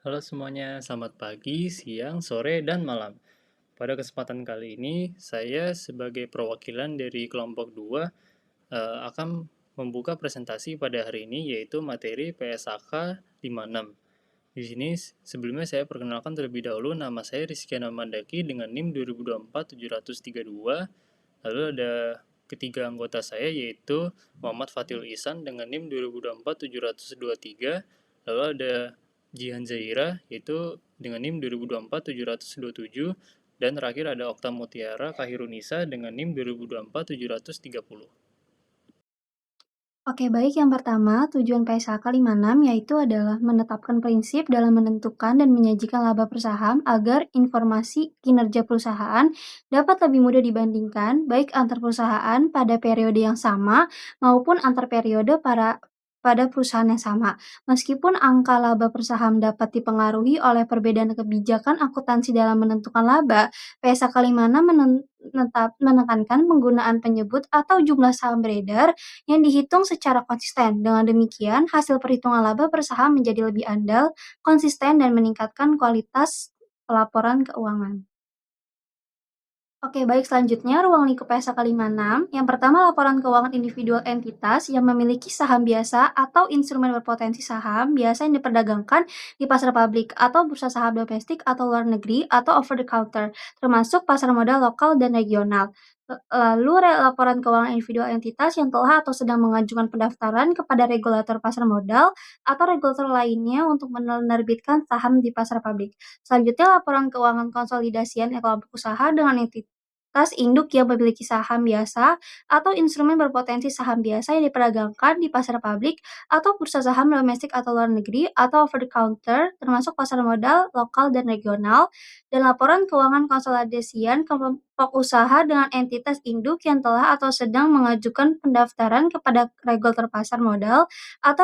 Halo semuanya, selamat pagi, siang, sore, dan malam. Pada kesempatan kali ini, saya sebagai perwakilan dari kelompok 2 akan membuka presentasi pada hari ini yaitu materi PSAK 56. Di sini sebelumnya saya perkenalkan terlebih dahulu, nama saya Rizkyana Mandaki dengan NIM 2024-732. Lalu ada ketiga anggota saya yaitu Muhammad Fatil Ihsan dengan NIM 2024-723. Lalu ada Jihan Zaira yaitu dengan NIM 2024-727. Dan terakhir ada Okta Mutiara Kahirunisa dengan NIM 2024-730. Oke, baik. Yang pertama, tujuan PSAK 56 yaitu adalah menetapkan prinsip dalam menentukan dan menyajikan laba per saham agar informasi kinerja perusahaan dapat lebih mudah dibandingkan baik antar perusahaan pada periode yang sama maupun antar periode pada perusahaan yang sama. Meskipun angka laba per saham dapat dipengaruhi oleh perbedaan kebijakan akuntansi dalam menentukan laba, PSAK 56 menekankan penggunaan penyebut atau jumlah saham beredar yang dihitung secara konsisten. Dengan demikian, hasil perhitungan laba per saham menjadi lebih andal, konsisten, dan meningkatkan kualitas pelaporan keuangan. Oke, baik. Selanjutnya, ruang lingkup PSAK 56. Yang pertama, laporan keuangan individual entitas yang memiliki saham biasa atau instrumen berpotensi saham biasa yang diperdagangkan di pasar publik atau bursa saham domestik atau luar negeri atau over the counter, termasuk pasar modal lokal dan regional. Lalu, laporan keuangan individual entitas yang telah atau sedang mengajukan pendaftaran kepada regulator pasar modal atau regulator lainnya untuk menerbitkan saham di pasar publik. Selanjutnya, laporan keuangan konsolidasian kelompok usaha dengan entitas induk yang memiliki saham biasa atau instrumen berpotensi saham biasa yang diperdagangkan di pasar publik atau bursa saham domestik atau luar negeri atau over the counter, termasuk pasar modal lokal dan regional, dan laporan keuangan konsolidasian kelompok usaha dengan entitas induk yang telah atau sedang mengajukan pendaftaran kepada regulator pasar modal atau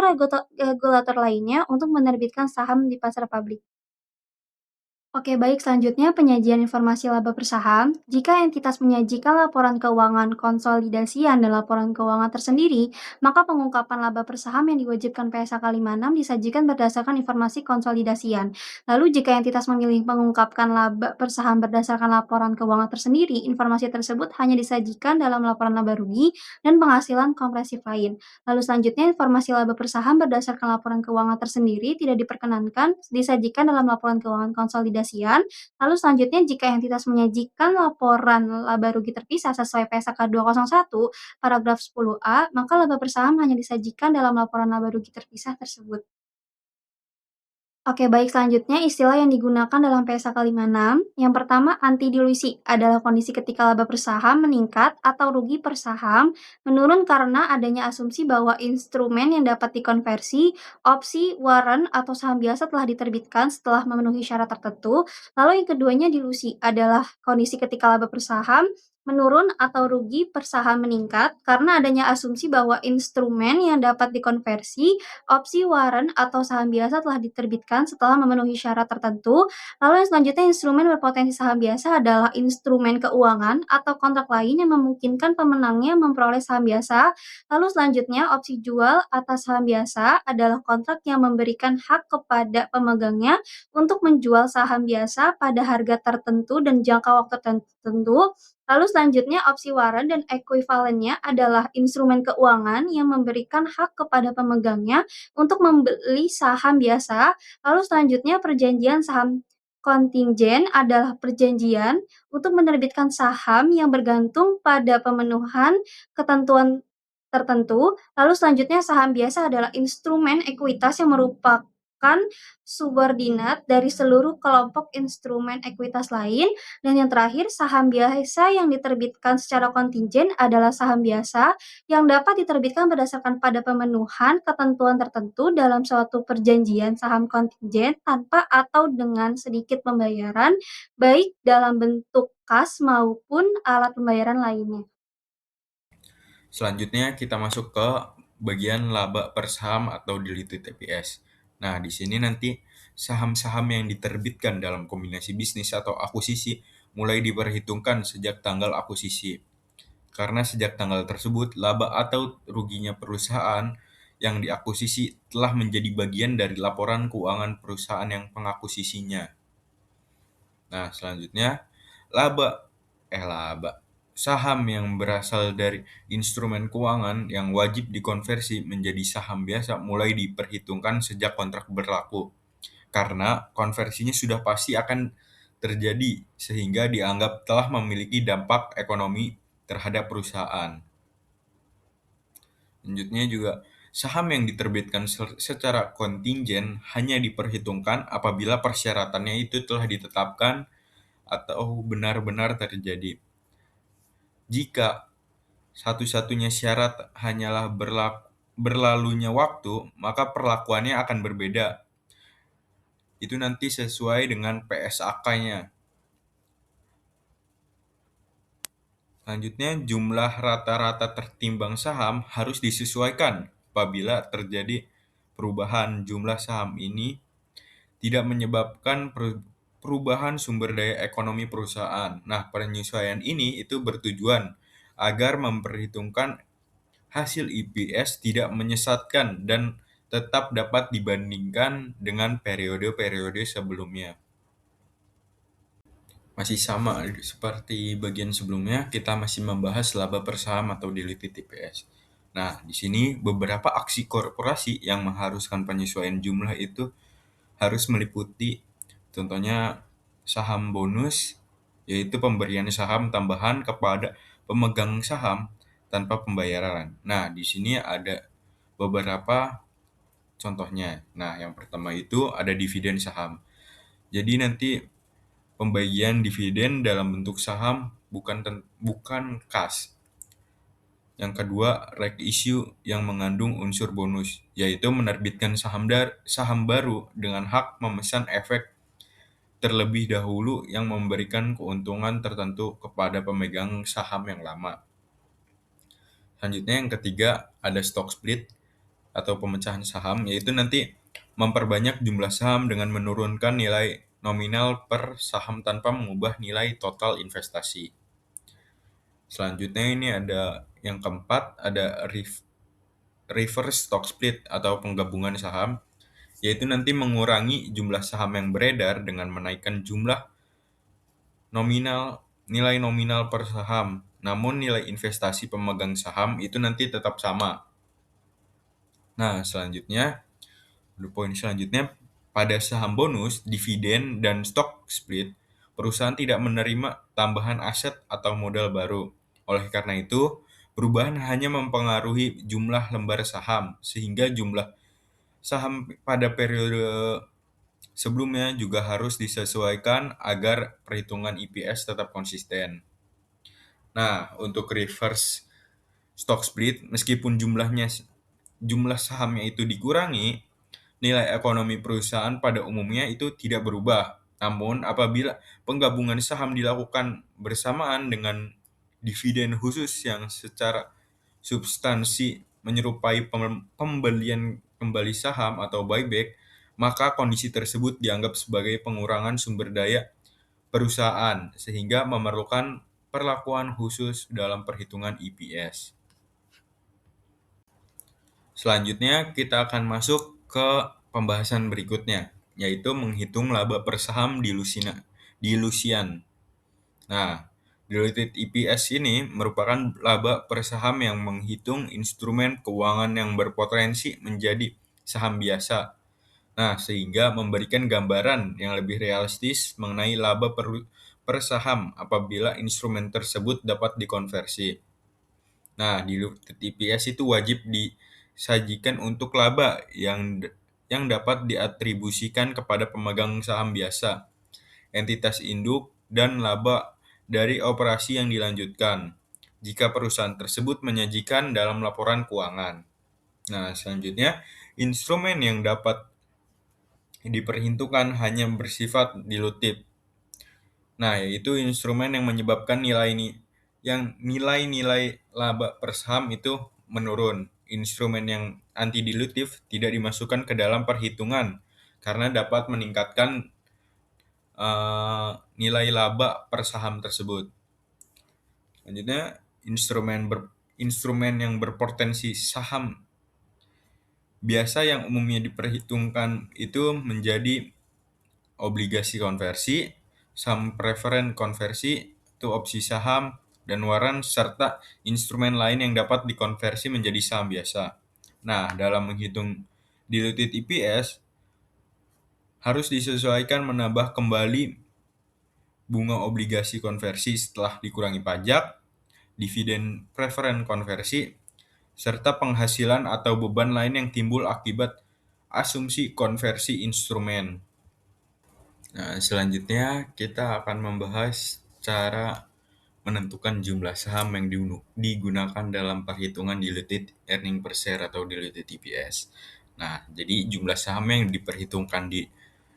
regulator lainnya untuk menerbitkan saham di pasar publik. Oke, baik. Selanjutnya, penyajian informasi laba per saham. Jika entitas menyajikan laporan keuangan konsolidasian dan laporan keuangan tersendiri, maka pengungkapan laba per saham yang diwajibkan PSAK 56 disajikan berdasarkan informasi konsolidasian. Lalu, jika entitas memilih mengungkapkan laba per saham berdasarkan laporan keuangan tersendiri, informasi tersebut hanya disajikan dalam laporan laba rugi dan penghasilan kompresif lain. Lalu selanjutnya, informasi laba per saham berdasarkan laporan keuangan tersendiri tidak diperkenankan disajikan dalam laporan keuangan konsolidasian. Lalu selanjutnya, jika entitas menyajikan laporan laba rugi terpisah sesuai PSAK 201 paragraf 10A, maka laba per saham hanya disajikan dalam laporan laba rugi terpisah tersebut. Oke, baik. Selanjutnya, istilah yang digunakan dalam PSAK 56. Yang pertama, anti-dilusi adalah kondisi ketika laba per saham meningkat atau rugi per saham menurun karena adanya asumsi bahwa instrumen yang dapat dikonversi, opsi, warrant, atau saham biasa telah diterbitkan setelah memenuhi syarat tertentu. Lalu yang keduanya, dilusi adalah kondisi ketika laba per saham menurun atau rugi per saham meningkat karena adanya asumsi bahwa instrumen yang dapat dikonversi, opsi, warrant, atau saham biasa telah diterbitkan setelah memenuhi syarat tertentu. Lalu yang selanjutnya, instrumen berpotensi saham biasa adalah instrumen keuangan atau kontrak lain yang memungkinkan pemenangnya memperoleh saham biasa. Lalu selanjutnya, opsi jual atas saham biasa adalah kontrak yang memberikan hak kepada pemegangnya untuk menjual saham biasa pada harga tertentu dan jangka waktu tertentu. Lalu selanjutnya, opsi warrant dan ekuivalennya adalah instrumen keuangan yang memberikan hak kepada pemegangnya untuk membeli saham biasa. Lalu selanjutnya, perjanjian saham kontingen adalah perjanjian untuk menerbitkan saham yang bergantung pada pemenuhan ketentuan tertentu. Lalu selanjutnya, saham biasa adalah instrumen ekuitas yang merupakan subordinat dari seluruh kelompok instrumen ekuitas lain. Dan yang terakhir, saham biasa yang diterbitkan secara kontingen adalah saham biasa yang dapat diterbitkan berdasarkan pada pemenuhan ketentuan tertentu dalam suatu perjanjian saham kontingen tanpa atau dengan sedikit pembayaran, baik dalam bentuk kas maupun alat pembayaran lainnya. Selanjutnya kita masuk ke bagian laba per saham atau diluted EPS. Nah, di sini nanti saham-saham yang diterbitkan dalam kombinasi bisnis atau akuisisi mulai diperhitungkan sejak tanggal akuisisi. Karena sejak tanggal tersebut, laba atau ruginya perusahaan yang diakuisisi telah menjadi bagian dari laporan keuangan perusahaan yang pengakuisisinya. Nah, selanjutnya laba laba saham yang berasal dari instrumen keuangan yang wajib dikonversi menjadi saham biasa mulai diperhitungkan sejak kontrak berlaku. Karena konversinya sudah pasti akan terjadi sehingga dianggap telah memiliki dampak ekonomi terhadap perusahaan. Selanjutnya juga saham yang diterbitkan secara kontingen hanya diperhitungkan apabila persyaratannya itu telah ditetapkan atau benar-benar terjadi. Jika satu-satunya syarat hanyalah berlalunya waktu, maka perlakuannya akan berbeda. Itu nanti sesuai dengan PSAK-nya. Selanjutnya, jumlah rata-rata tertimbang saham harus disesuaikan apabila terjadi perubahan jumlah saham ini tidak menyebabkan perubahan sumber daya ekonomi perusahaan. Nah, penyesuaian ini itu bertujuan agar memperhitungkan hasil EPS tidak menyesatkan dan tetap dapat dibandingkan dengan periode-periode sebelumnya. Masih sama seperti bagian sebelumnya, kita masih membahas laba per saham atau diluted EPS. Nah, di sini beberapa aksi korporasi yang mengharuskan penyesuaian jumlah itu harus meliputi contohnya saham bonus, yaitu pemberian saham tambahan kepada pemegang saham tanpa pembayaran. Nah, di sini ada beberapa contohnya. Nah, yang pertama itu ada dividen saham. Jadi nanti pembagian dividen dalam bentuk saham bukan kas. Yang kedua, right issue yang mengandung unsur bonus, yaitu menerbitkan saham baru dengan hak memesan efek terlebih dahulu yang memberikan keuntungan tertentu kepada pemegang saham yang lama. Selanjutnya yang ketiga, ada stock split atau pemecahan saham, yaitu nanti memperbanyak jumlah saham dengan menurunkan nilai nominal per saham tanpa mengubah nilai total investasi. Selanjutnya ini ada yang keempat, ada reverse stock split atau penggabungan saham, yaitu nanti mengurangi jumlah saham yang beredar dengan menaikkan nilai nominal per saham, namun nilai investasi pemegang saham itu nanti tetap sama. Nah, poin selanjutnya, pada saham bonus, dividen, dan stock split, perusahaan tidak menerima tambahan aset atau modal baru. Oleh karena itu, perubahan hanya mempengaruhi jumlah lembar saham, sehingga jumlah saham pada periode sebelumnya juga harus disesuaikan agar perhitungan EPS tetap konsisten. Nah, untuk reverse stock split, meskipun jumlah sahamnya itu dikurangi, nilai ekonomi perusahaan pada umumnya itu tidak berubah. Namun, apabila penggabungan saham dilakukan bersamaan dengan dividen khusus yang secara substansi menyerupai pembelian kembali saham atau buyback, maka kondisi tersebut dianggap sebagai pengurangan sumber daya perusahaan sehingga memerlukan perlakuan khusus dalam perhitungan EPS. Selanjutnya kita akan masuk ke pembahasan berikutnya, yaitu menghitung laba per saham di Lusian. Nah, diluted EPS ini merupakan laba per saham yang menghitung instrumen keuangan yang berpotensi menjadi saham biasa. Nah, sehingga memberikan gambaran yang lebih realistis mengenai laba per saham apabila instrumen tersebut dapat dikonversi. Nah, diluted EPS itu wajib disajikan untuk laba yang dapat diatribusikan kepada pemegang saham biasa, entitas induk, dan laba dari operasi yang dilanjutkan jika perusahaan tersebut menyajikan dalam laporan keuangan. Nah, selanjutnya, instrumen yang dapat diperhitungkan hanya bersifat diluted. Nah, yaitu instrumen yang menyebabkan nilai-nilai laba per saham itu menurun. Instrumen yang anti-dilutif tidak dimasukkan ke dalam perhitungan karena dapat meningkatkan nilai laba per saham tersebut. Selanjutnya, instrumen yang berpotensi saham Biasa yang umumnya diperhitungkan itu menjadi obligasi konversi, saham preferen konversi, itu opsi saham, dan waran, serta instrumen lain yang dapat dikonversi menjadi saham biasa. Nah, dalam menghitung diluted EPS, harus disesuaikan menambah kembali bunga obligasi konversi setelah dikurangi pajak, dividen preferen konversi, serta penghasilan atau beban lain yang timbul akibat asumsi konversi instrumen. Nah, selanjutnya kita akan membahas cara menentukan jumlah saham yang digunakan dalam perhitungan diluted earning per share atau diluted EPS. Nah, jadi jumlah saham yang diperhitungkan di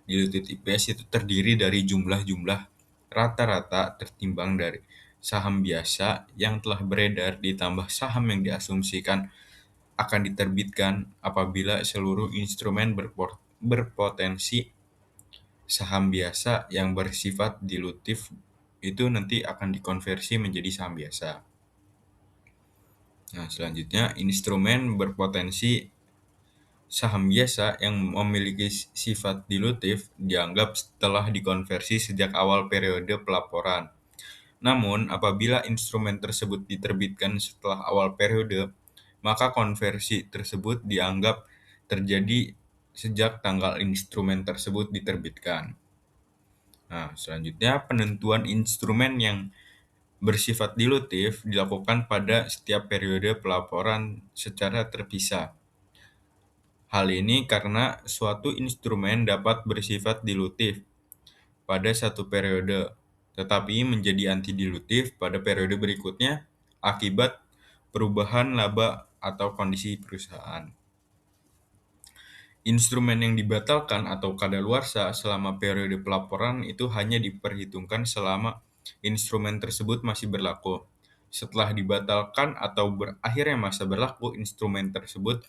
diluted EPS itu terdiri dari jumlah-jumlah rata-rata tertimbang dari saham biasa yang telah beredar ditambah saham yang diasumsikan akan diterbitkan apabila seluruh instrumen berpotensi saham biasa yang bersifat dilutif itu nanti akan dikonversi menjadi saham biasa. Nah, selanjutnya instrumen berpotensi saham biasa yang memiliki sifat dilutif dianggap telah dikonversi sejak awal periode pelaporan. Namun, apabila instrumen tersebut diterbitkan setelah awal periode, maka konversi tersebut dianggap terjadi sejak tanggal instrumen tersebut diterbitkan. Nah, selanjutnya penentuan instrumen yang bersifat dilutif dilakukan pada setiap periode pelaporan secara terpisah. Hal ini karena suatu instrumen dapat bersifat dilutif pada satu periode, tetapi menjadi anti-dilutif pada periode berikutnya akibat perubahan laba atau kondisi perusahaan. Instrumen yang dibatalkan atau kadaluarsa selama periode pelaporan itu hanya diperhitungkan selama instrumen tersebut masih berlaku. Setelah dibatalkan atau berakhirnya masa berlaku, instrumen tersebut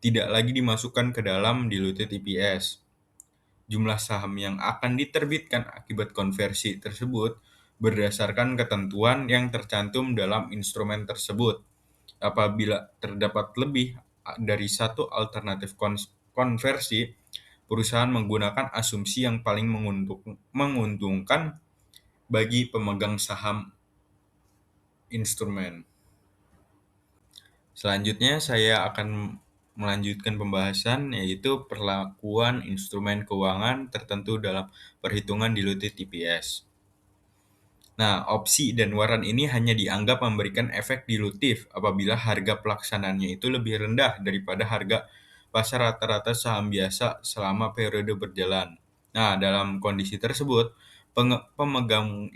tidak lagi dimasukkan ke dalam diluted EPS. Jumlah saham yang akan diterbitkan akibat konversi tersebut berdasarkan ketentuan yang tercantum dalam instrumen tersebut. Apabila terdapat lebih dari satu alternatif konversi, perusahaan menggunakan asumsi yang paling menguntungkan bagi pemegang saham instrumen. Selanjutnya saya akan melanjutkan pembahasan yaitu perlakuan instrumen keuangan tertentu dalam perhitungan diluted EPS. Nah, opsi dan waran ini hanya dianggap memberikan efek dilutif apabila harga pelaksanaannya itu lebih rendah daripada harga pasar rata-rata saham biasa selama periode berjalan. Nah, dalam kondisi tersebut, pemegang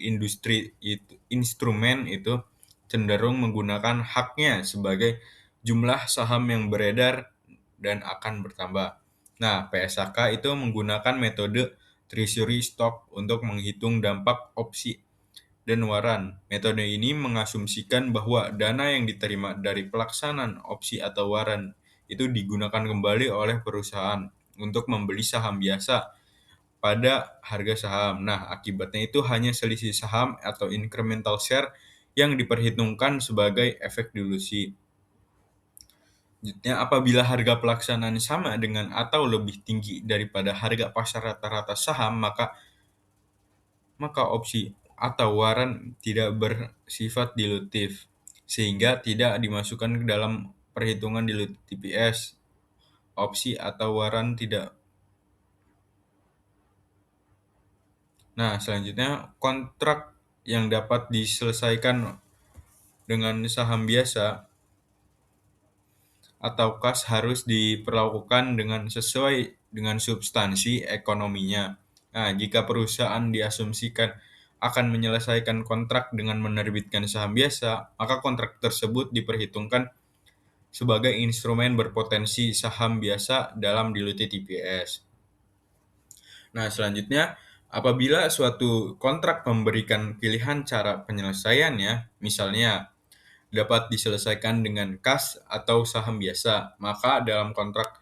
instrumen itu cenderung menggunakan haknya sebagai jumlah saham yang beredar dan akan bertambah. Nah, PSAK itu menggunakan metode treasury stock untuk menghitung dampak opsi dan waran. Metode ini mengasumsikan bahwa dana yang diterima dari pelaksanaan opsi atau waran itu digunakan kembali oleh perusahaan untuk membeli saham biasa pada harga saham. Nah, akibatnya itu hanya selisih saham atau incremental share yang diperhitungkan sebagai efek dilusi. Selanjutnya, apabila harga pelaksanaan sama dengan atau lebih tinggi daripada harga pasar rata-rata saham, maka opsi atau waran tidak bersifat dilutif, sehingga tidak dimasukkan ke dalam perhitungan diluted EPS. Opsi atau waran tidak. Nah, selanjutnya kontrak yang dapat diselesaikan dengan saham biasa atau kas harus diperlakukan dengan sesuai dengan substansi ekonominya. Nah, jika perusahaan diasumsikan akan menyelesaikan kontrak dengan menerbitkan saham biasa, maka kontrak tersebut diperhitungkan sebagai instrumen berpotensi saham biasa dalam diluted EPS. Nah, selanjutnya, apabila suatu kontrak memberikan pilihan cara penyelesaiannya, misalnya dapat diselesaikan dengan kas atau saham biasa, maka dalam kontrak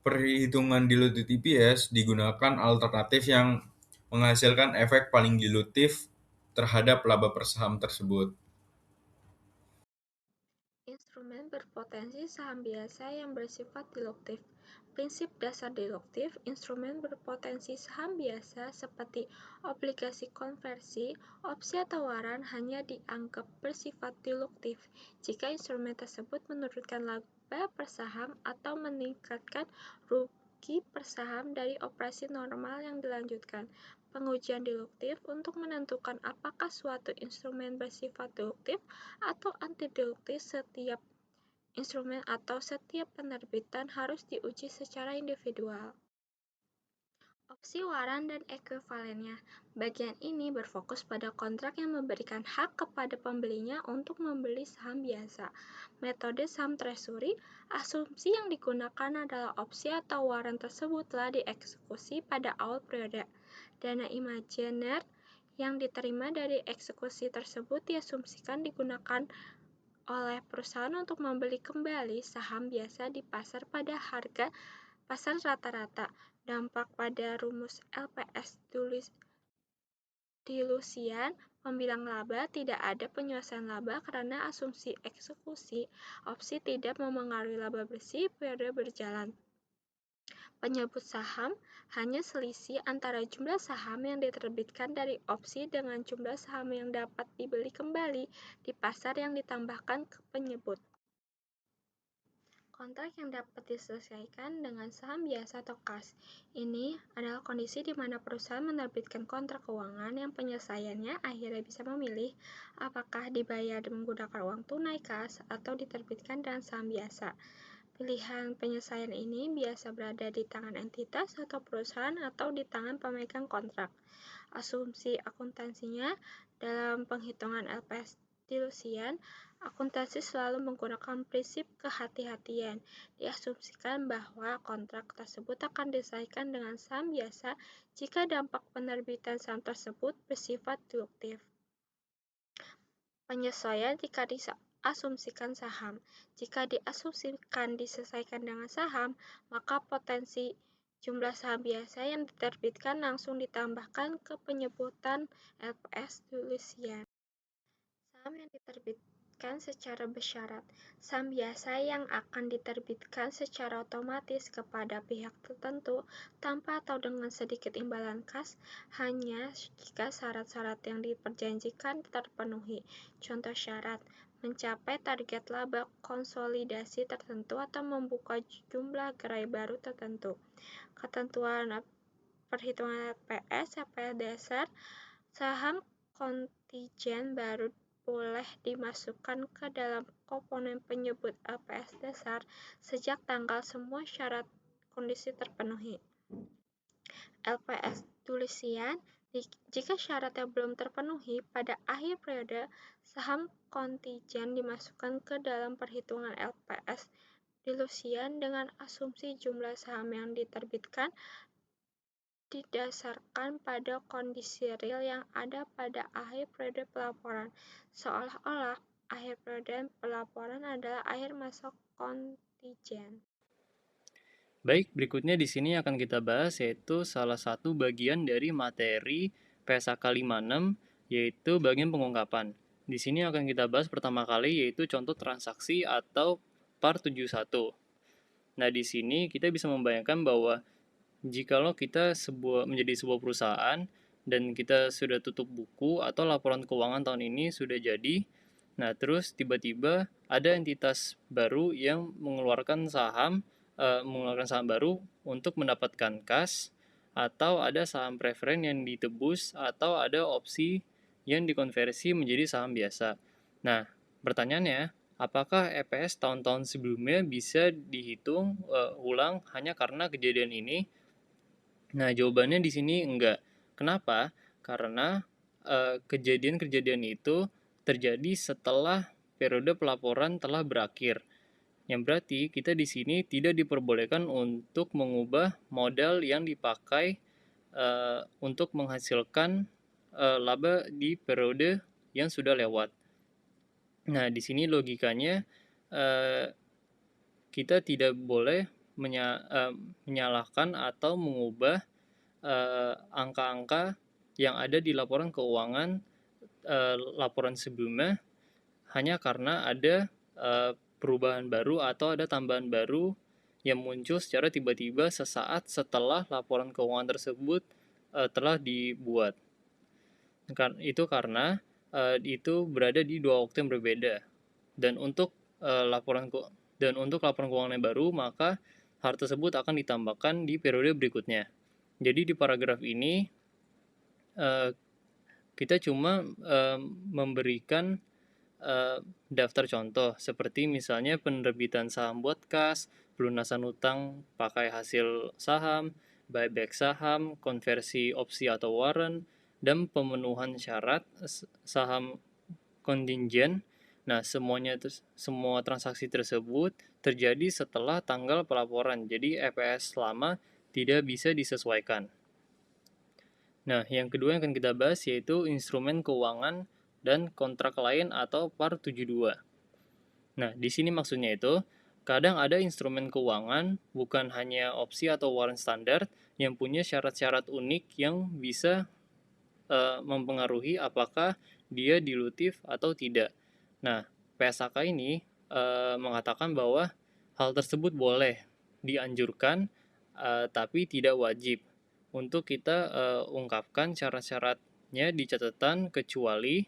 perhitungan diluted EPS digunakan alternatif yang menghasilkan efek paling dilutif terhadap laba per saham tersebut. Instrumen berpotensi saham biasa yang bersifat diluktif. Prinsip dasar diluktif, instrumen berpotensi saham biasa seperti obligasi konversi, opsi atau waran hanya dianggap bersifat diluktif jika instrumen tersebut menurunkan laba per saham atau meningkatkan rugi per saham dari operasi normal yang dilanjutkan. Pengujian diluktif untuk menentukan apakah suatu instrumen bersifat diluktif atau anti-diluktif setiap instrumen atau setiap penerbitan harus diuji secara individual. Opsi waran dan ekuivalennya. Bagian ini berfokus pada kontrak yang memberikan hak kepada pembelinya untuk membeli saham biasa. Metode saham treasury, asumsi yang digunakan adalah opsi atau waran tersebut telah dieksekusi pada awal periode. Dana imajiner yang diterima dari eksekusi tersebut diasumsikan digunakan oleh perusahaan untuk membeli kembali saham biasa di pasar pada harga pasar rata-rata. Dampak pada rumus LPS dilusian pembilang laba tidak ada penyelesaian laba karena asumsi eksekusi opsi tidak memengaruhi laba bersih periode berjalan. Penyebut saham hanya selisih antara jumlah saham yang diterbitkan dari opsi dengan jumlah saham yang dapat dibeli kembali di pasar yang ditambahkan ke penyebut. Kontrak yang dapat diselesaikan dengan saham biasa atau kas. Ini adalah kondisi di mana perusahaan menerbitkan kontrak keuangan yang penyelesaiannya akhirnya bisa memilih apakah dibayar menggunakan uang tunai kas atau diterbitkan dengan saham biasa. Pilihan penyelesaian ini biasa berada di tangan entitas atau perusahaan atau di tangan pemegang kontrak. Asumsi akuntansinya dalam penghitungan LPS dilusian, akuntansi selalu menggunakan prinsip kehati-hatian. Diasumsikan bahwa kontrak tersebut akan diselesaikan dengan saham biasa jika dampak penerbitan saham tersebut bersifat diluktif. Penyesuaian jika diasumsikan saham. Jika diasumsikan diselesaikan dengan saham, maka potensi jumlah saham biasa yang diterbitkan langsung ditambahkan ke penyebutan LPS dilusian. Saham yang diterbitkan secara bersyarat. Saham biasa yang akan diterbitkan secara otomatis kepada pihak tertentu tanpa atau dengan sedikit imbalan kas hanya jika syarat-syarat yang diperjanjikan terpenuhi. Contoh syarat: mencapai target laba konsolidasi tertentu atau membuka jumlah gerai baru tertentu. Ketentuan perhitungan LPS dasar, saham kontijen baru boleh dimasukkan ke dalam komponen penyebut LPS dasar sejak tanggal semua syarat kondisi terpenuhi. LPS dilusian, jika syaratnya belum terpenuhi pada akhir periode, saham kontijen dimasukkan ke dalam perhitungan LPS dilusian dengan asumsi jumlah saham yang diterbitkan didasarkan pada kondisi real yang ada pada akhir periode pelaporan, seolah-olah akhir periode pelaporan adalah akhir masa kontijen. Baik, berikutnya di sini akan kita bahas yaitu salah satu bagian dari materi PSAK 56 yaitu bagian pengungkapan. Di sini akan kita bahas pertama kali yaitu contoh transaksi atau PAR 71. Nah, di sini kita bisa membayangkan bahwa jikalau kita menjadi sebuah perusahaan dan kita sudah tutup buku atau laporan keuangan tahun ini sudah jadi, nah terus tiba-tiba ada entitas baru yang mengeluarkan saham baru untuk mendapatkan kas, atau ada saham preferen yang ditebus, atau ada opsi yang dikonversi menjadi saham biasa. Nah, pertanyaannya, apakah EPS tahun-tahun sebelumnya bisa dihitung ulang hanya karena kejadian ini? Nah, jawabannya di sini enggak. Kenapa? Karena kejadian-kejadian itu terjadi setelah periode pelaporan telah berakhir. Yang berarti kita di sini tidak diperbolehkan untuk mengubah modal yang dipakai untuk menghasilkan laba di periode yang sudah lewat. Nah, di sini logikanya kita tidak boleh menyalahkan atau mengubah angka-angka yang ada di laporan keuangan laporan sebelumnya hanya karena ada perubahan baru atau ada tambahan baru yang muncul secara tiba-tiba sesaat setelah laporan keuangan tersebut telah dibuat. Itu karena itu berada di dua waktu yang berbeda. Dan untuk laporan keuangan yang baru, maka hal tersebut akan ditambahkan di periode berikutnya. Jadi di paragraf ini kita cuma memberikan daftar contoh seperti misalnya penerbitan saham buat kas, pelunasan utang pakai hasil saham, buyback saham, konversi opsi atau warrant, dan pemenuhan syarat saham kontingen. Nah, semua transaksi tersebut terjadi setelah tanggal pelaporan. Jadi EPS lama tidak bisa disesuaikan. Nah, yang kedua yang akan kita bahas yaitu instrumen keuangan dan kontrak lain atau PAR 72. Nah, di sini maksudnya itu, kadang ada instrumen keuangan bukan hanya opsi atau warrant standar yang punya syarat-syarat unik yang bisa mempengaruhi apakah dia dilutif atau tidak. Nah, PSAK ini mengatakan bahwa hal tersebut boleh dianjurkan tapi tidak wajib untuk kita ungkapkan syarat-syaratnya di catatan kecuali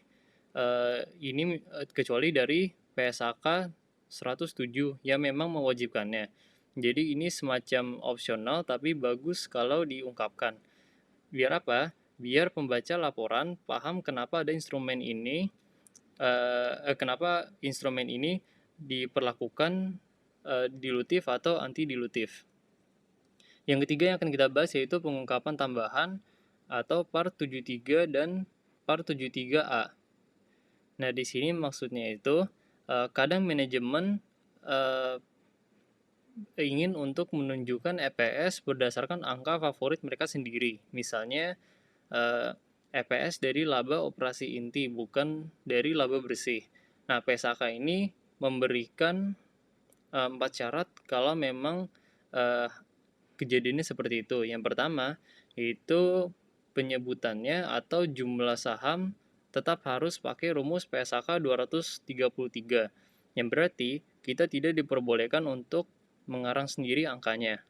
dari PSAK 107 yang memang mewajibkannya. Jadi ini semacam opsional tapi bagus kalau diungkapkan. Biar apa? Biar pembaca laporan paham kenapa instrumen ini diperlakukan dilutif atau anti dilutif. Yang ketiga yang akan kita bahas yaitu pengungkapan tambahan atau PAR 73 dan PAR 73A. Nah, di sini maksudnya itu kadang manajemen ingin untuk menunjukkan EPS berdasarkan angka favorit mereka sendiri. Misalnya EPS dari laba operasi inti, bukan dari laba bersih. Nah, PSAK ini memberikan 4 syarat kalau memang kejadiannya seperti itu. Yang pertama, itu penyebutannya atau jumlah saham tetap harus pakai rumus PSAK 233. Yang berarti kita tidak diperbolehkan untuk mengarang sendiri angkanya.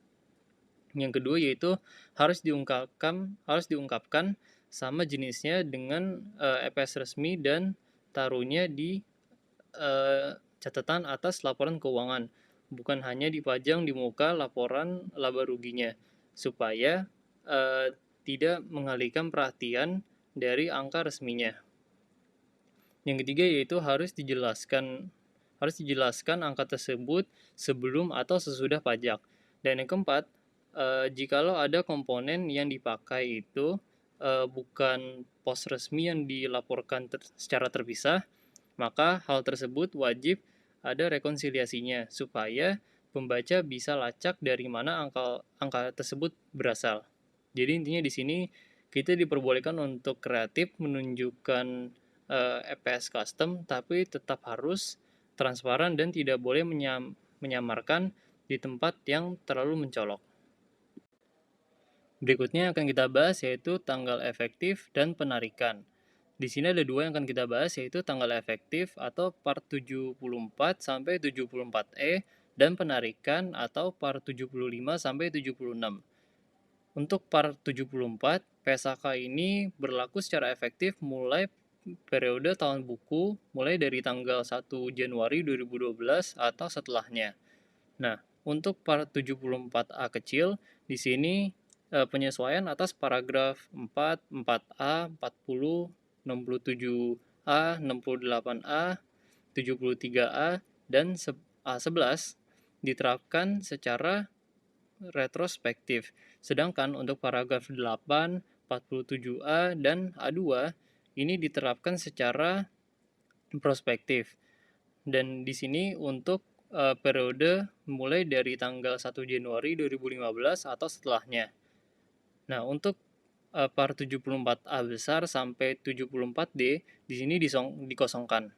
Yang kedua yaitu harus diungkapkan sama jenisnya dengan EPS resmi dan taruhnya di catatan atas laporan keuangan, bukan hanya dipajang di muka laporan laba ruginya, supaya tidak mengalihkan perhatian dari angka resminya. Yang ketiga yaitu harus dijelaskan angka tersebut sebelum atau sesudah pajak. Dan yang keempat, jikalau ada komponen yang dipakai itu bukan pos resmi yang dilaporkan secara terpisah, maka hal tersebut wajib ada rekonsiliasinya supaya pembaca bisa lacak dari mana angka tersebut berasal. Jadi intinya di sini kita diperbolehkan untuk kreatif menunjukkan EPS custom, tapi tetap harus transparan dan tidak boleh menyamarkan di tempat yang terlalu mencolok. Berikutnya akan kita bahas yaitu tanggal efektif dan penarikan. Di sini ada dua yang akan kita bahas yaitu tanggal efektif atau PAR 74 sampai 74E dan penarikan atau PAR 75 sampai 76. Untuk PAR 74, PSAK ini berlaku secara efektif mulai periode tahun buku mulai dari tanggal 1 Januari 2012 atau setelahnya. Nah, untuk PAR 74A kecil di sini penyesuaian atas paragraf 4, 4A, 40, 67A, 68A, 73A, dan A11 diterapkan secara retrospektif. Sedangkan untuk paragraf 8, 47A, dan A2 ini diterapkan secara prospektif. Dan di sini untuk periode mulai dari tanggal 1 Januari 2015 atau setelahnya. Nah, untuk PAR 74A besar sampai 74D di sini dikosongkan.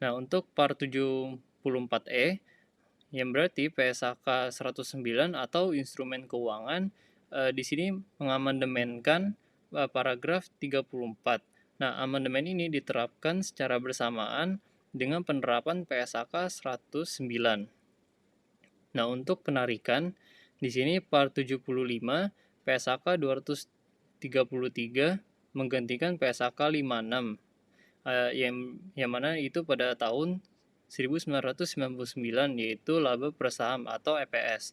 Nah, untuk PAR 74E yang berarti PSAK 109 atau instrumen keuangan di sini mengamandemenkan paragraf 34. Nah, amandemen ini diterapkan secara bersamaan dengan penerapan PSAK 109. Nah, untuk penarikan di sini par 75 PSAK 233 menggantikan PSAK 56 yang mana itu pada tahun 1999 yaitu laba per saham atau EPS.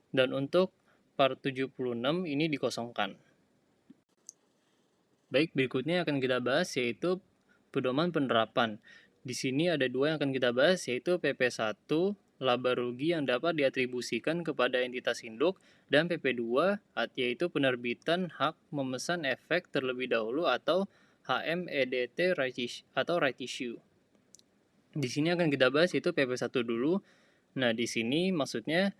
Dan untuk par 76 ini dikosongkan. Baik, berikutnya akan kita bahas yaitu pedoman penerapan. Di sini ada dua yang akan kita bahas yaitu PP1 laba rugi yang dapat diatribusikan kepada entitas induk dan PP2 yaitu penerbitan hak memesan efek terlebih dahulu atau HMEDT atau right issue. Di sini akan kita bahas yaitu PP1 dulu. Nah, di sini maksudnya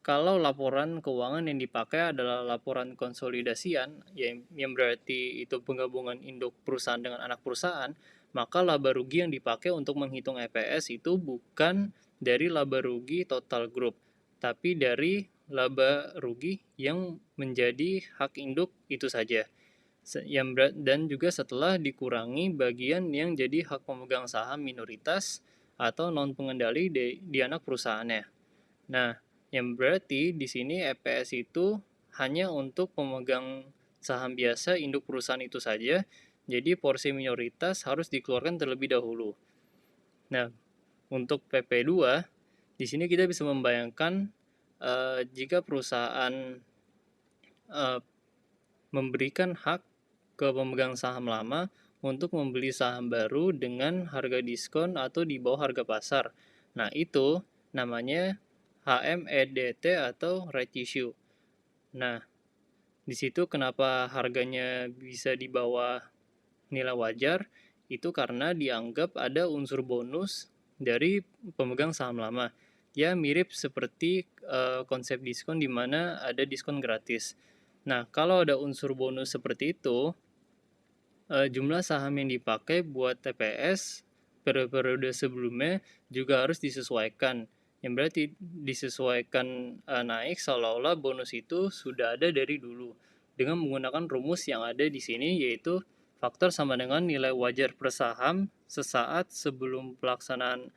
kalau laporan keuangan yang dipakai adalah laporan konsolidasian, yang berarti itu penggabungan induk perusahaan dengan anak perusahaan, maka laba rugi yang dipakai untuk menghitung EPS itu bukan dari laba rugi total grup, tapi dari laba rugi yang menjadi hak induk itu saja. Dan juga setelah dikurangi bagian yang jadi hak pemegang saham minoritas atau non pengendali di anak perusahaannya. Nah, yang berarti di sini EPS itu hanya untuk pemegang saham biasa induk perusahaan itu saja. Jadi porsi minoritas harus dikeluarkan terlebih dahulu. Nah, untuk PP2 di sini kita bisa membayangkan jika perusahaan memberikan hak ke pemegang saham lama untuk membeli saham baru dengan harga diskon atau di bawah harga pasar. Nah, itu namanya HMEDT atau right issue. Nah, di situ kenapa harganya bisa di bawah nilai wajar? Itu karena dianggap ada unsur bonus dari pemegang saham lama. Ya, mirip seperti konsep diskon di mana ada diskon gratis. Nah, kalau ada unsur bonus seperti itu, jumlah saham yang dipakai buat TPS periode sebelumnya juga harus disesuaikan. Yang berarti disesuaikan naik seolah-olah bonus itu sudah ada dari dulu. Dengan menggunakan rumus yang ada di sini yaitu faktor sama dengan nilai wajar per saham sesaat sebelum pelaksanaan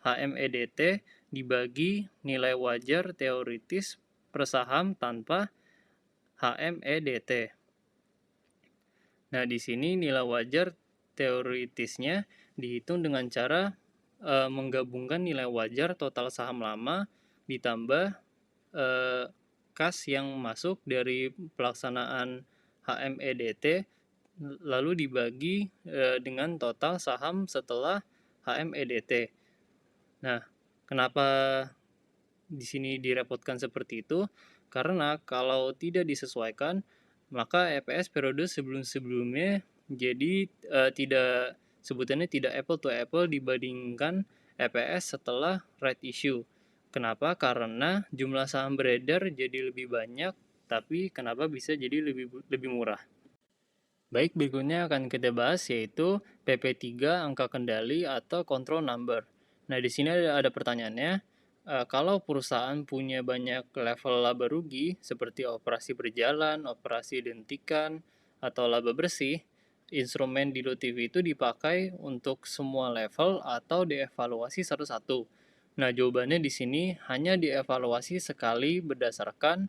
HMEDT dibagi nilai wajar teoritis per saham tanpa HMEDT. Nah, di sini nilai wajar teoritisnya dihitung dengan cara menggabungkan nilai wajar total saham lama ditambah kas yang masuk dari pelaksanaan HMEDT lalu dibagi dengan total saham setelah HMEDT. Nah, kenapa di sini direpotkan seperti itu? Karena kalau tidak disesuaikan maka EPS periode sebelum-sebelumnya jadi tidak sebutannya tidak apple to apple dibandingkan EPS setelah right issue. Kenapa? Karena jumlah saham beredar jadi lebih banyak, tapi kenapa bisa jadi lebih murah? Baik, berikutnya akan kita bahas yaitu PP3 angka kendali atau control number. Nah, di sini ada pertanyaannya. Kalau perusahaan punya banyak level laba rugi seperti operasi berjalan, operasi dihentikan, atau laba bersih, instrumen dilutif itu dipakai untuk semua level atau dievaluasi satu-satu. Nah, jawabannya di sini hanya dievaluasi sekali berdasarkan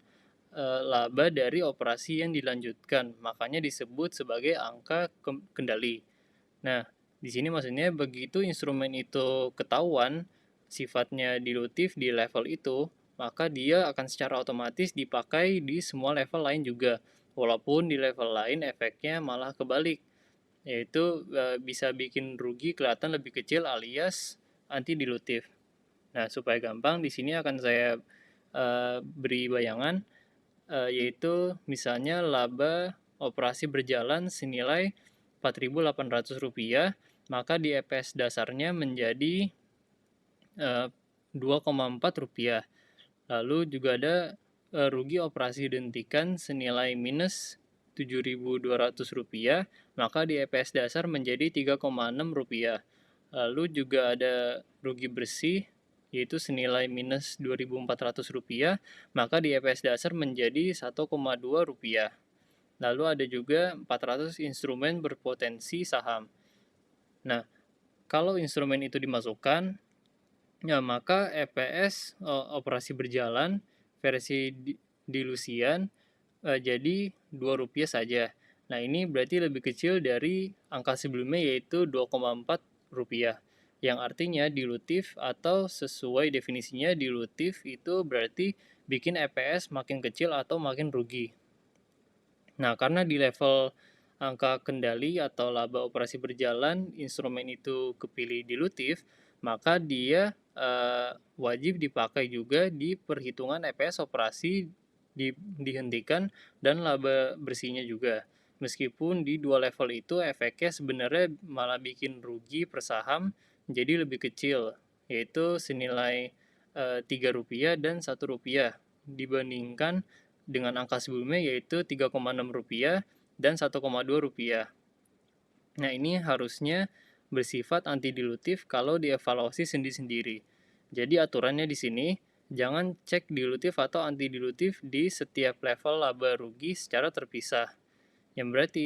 laba dari operasi yang dilanjutkan, makanya disebut sebagai angka kendali. Nah, di sini maksudnya begitu instrumen itu ketahuan sifatnya dilutif di level itu, maka dia akan secara otomatis dipakai di semua level lain juga. Walaupun di level lain efeknya malah kebalik, yaitu bisa bikin rugi kelihatan lebih kecil alias anti dilutif. Nah, supaya gampang di sini akan saya beri bayangan yaitu misalnya laba operasi berjalan senilai Rp4.800, maka di EPS dasarnya menjadi Rp2,4. Lalu juga ada rugi operasi dihentikan senilai minus Rp7.200, maka di EPS dasar menjadi Rp3,6. Lalu juga ada rugi bersih yaitu senilai minus Rp2.400, maka di EPS dasar menjadi Rp1,2. Lalu ada juga 400 instrumen berpotensi saham. Nah, kalau instrumen itu dimasukkan, ya maka EPS operasi berjalan versi dilusian jadi Rp2 saja. Nah, ini berarti lebih kecil dari angka sebelumnya yaitu Rp2,4, yang artinya dilutif atau sesuai definisinya dilutif itu berarti bikin EPS makin kecil atau makin rugi. Nah, karena di level angka kendali atau laba operasi berjalan instrumen itu kepilih dilutif, maka dia wajib dipakai juga di perhitungan EPS operasi dihentikan dan laba bersihnya juga. Meskipun di dua level itu efeknya sebenarnya malah bikin rugi per saham jadi lebih kecil, yaitu senilai Rp3 dan Rp1 dibandingkan dengan angka sebelumnya yaitu Rp3,6 dan Rp1,2. Nah, ini harusnya bersifat anti dilutif kalau dievaluasi sendiri-sendiri. Jadi aturannya di sini, jangan cek dilutif atau anti dilutif di setiap level laba rugi secara terpisah. Yang berarti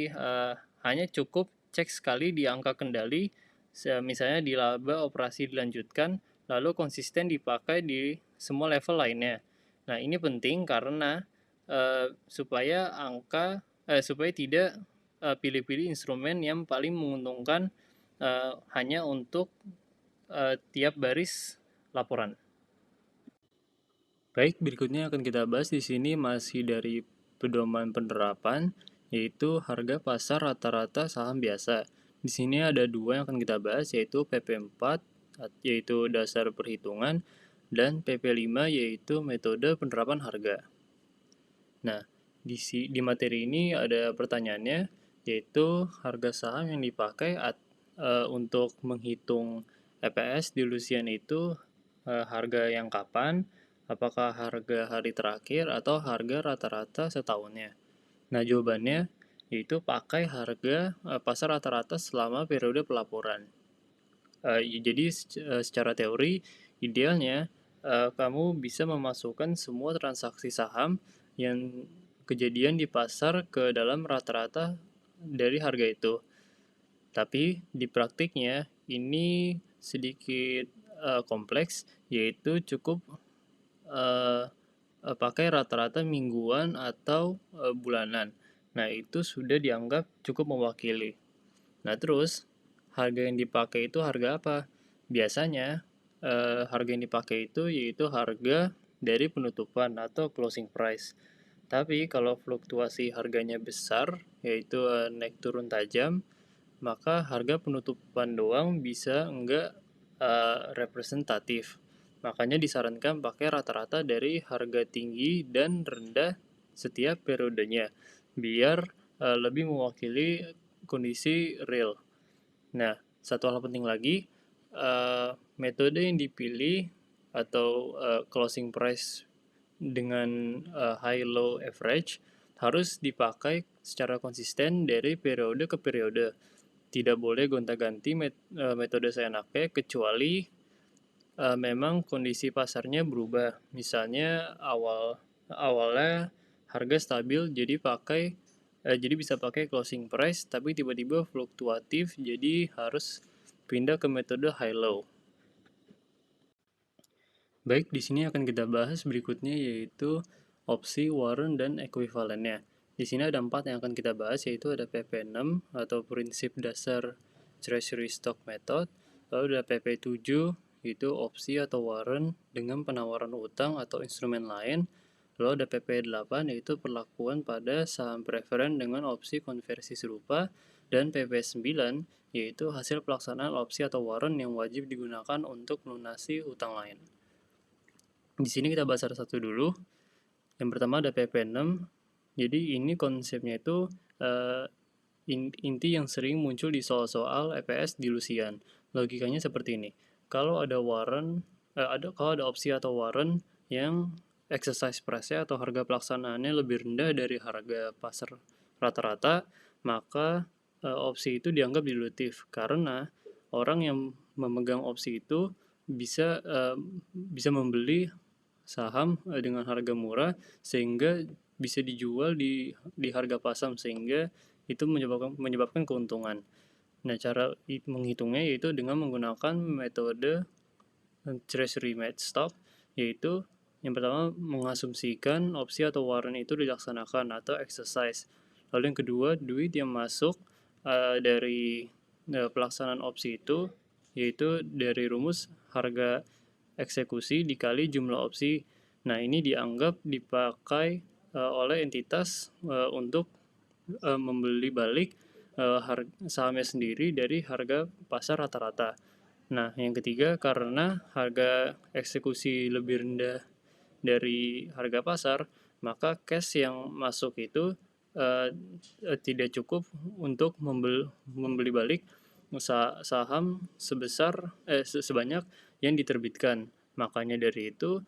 hanya cukup cek sekali di angka kendali, misalnya di laba operasi dilanjutkan, lalu konsisten dipakai di semua level lainnya. Nah, ini penting karena supaya tidak pilih-pilih instrumen yang paling menguntungkan hanya untuk tiap baris laporan. Baik, berikutnya akan kita bahas di sini masih dari pedoman penerapan, yaitu harga pasar rata-rata saham biasa. Di sini ada dua yang akan kita bahas, yaitu PP4, yaitu dasar perhitungan, dan PP5, yaitu metode penerapan harga. Nah, di materi ini ada pertanyaannya, yaitu harga saham yang dipakai untuk menghitung EPS di Lusian itu harga yang kapan, apakah harga hari terakhir atau harga rata-rata setahunnya. Nah, jawabannya yaitu pakai harga pasar rata-rata selama periode pelaporan. Jadi secara teori, idealnya kamu bisa memasukkan semua transaksi saham yang kejadian di pasar ke dalam rata-rata dari harga itu. Tapi di praktiknya ini sedikit kompleks, yaitu cukup pakai rata-rata mingguan atau bulanan. Nah, itu sudah dianggap cukup mewakili. Nah, terus harga yang dipakai itu harga apa? Biasanya harga yang dipakai itu yaitu harga dari penutupan atau closing price. Tapi kalau fluktuasi harganya besar, yaitu naik turun tajam, maka harga penutupan doang bisa enggak representatif. Makanya disarankan pakai rata-rata dari harga tinggi dan rendah setiap periodenya, biar lebih mewakili kondisi real. Nah, satu hal penting lagi, metode yang dipilih atau closing price dengan high-low average harus dipakai secara konsisten dari periode ke periode. Tidak boleh gonta-ganti metode seenaknya kecuali memang kondisi pasarnya berubah. Misalnya awalnya harga stabil jadi bisa pakai closing price tapi tiba-tiba fluktuatif jadi harus pindah ke metode high low. Baik, di sini akan kita bahas berikutnya yaitu opsi, warrant, dan ekuivalennya. Di sini ada 4 yang akan kita bahas, yaitu ada PP6 atau prinsip dasar treasury stock method, lalu ada PP7 yaitu opsi atau warrant dengan penawaran utang atau instrumen lain, lalu ada PP8 yaitu perlakuan pada saham preferen dengan opsi konversi serupa, dan PP9 yaitu hasil pelaksanaan opsi atau warrant yang wajib digunakan untuk melunasi utang lain. Di sini kita bahas satu-satu dulu. Yang pertama ada PP6. Jadi ini konsepnya itu inti yang sering muncul di soal-soal EPS di Lusian. Logikanya seperti ini. Kalau ada opsi atau warrant yang exercise price-nya atau harga pelaksanaannya lebih rendah dari harga pasar rata-rata, maka opsi itu dianggap dilutif karena orang yang memegang opsi itu bisa membeli saham dengan harga murah sehingga bisa dijual di harga pasar sehingga itu menyebabkan keuntungan. Nah, cara menghitungnya yaitu dengan menggunakan metode treasury match stock, yaitu yang pertama mengasumsikan opsi atau warrant itu dilaksanakan atau exercise. Lalu yang kedua, duit yang masuk dari pelaksanaan opsi itu yaitu dari rumus harga eksekusi dikali jumlah opsi. Nah, ini dianggap dipakai oleh entitas untuk membeli balik sahamnya sendiri dari harga pasar rata-rata. Nah, yang ketiga, karena harga eksekusi lebih rendah dari harga pasar, maka cash yang masuk itu tidak cukup untuk membeli balik saham sebanyak yang diterbitkan. Makanya dari itu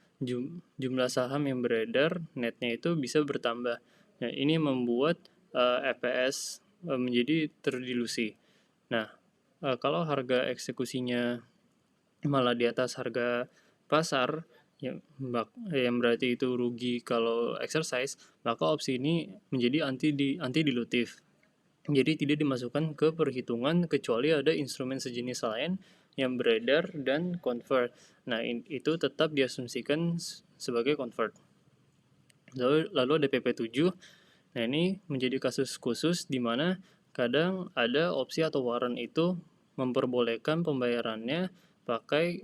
jumlah saham yang beredar netnya itu bisa bertambah. Nah, ini membuat EPS menjadi terdilusi. Nah, kalau harga eksekusinya malah di atas harga pasar, yang berarti itu rugi kalau exercise, maka opsi ini menjadi anti dilutif. Jadi tidak dimasukkan ke perhitungan kecuali ada instrumen sejenis lain yang beredar dan convert. Nah, itu tetap diasumsikan sebagai convert. Lalu ada PP7. Nah, ini menjadi kasus khusus di mana kadang ada opsi atau warrant itu memperbolehkan pembayarannya pakai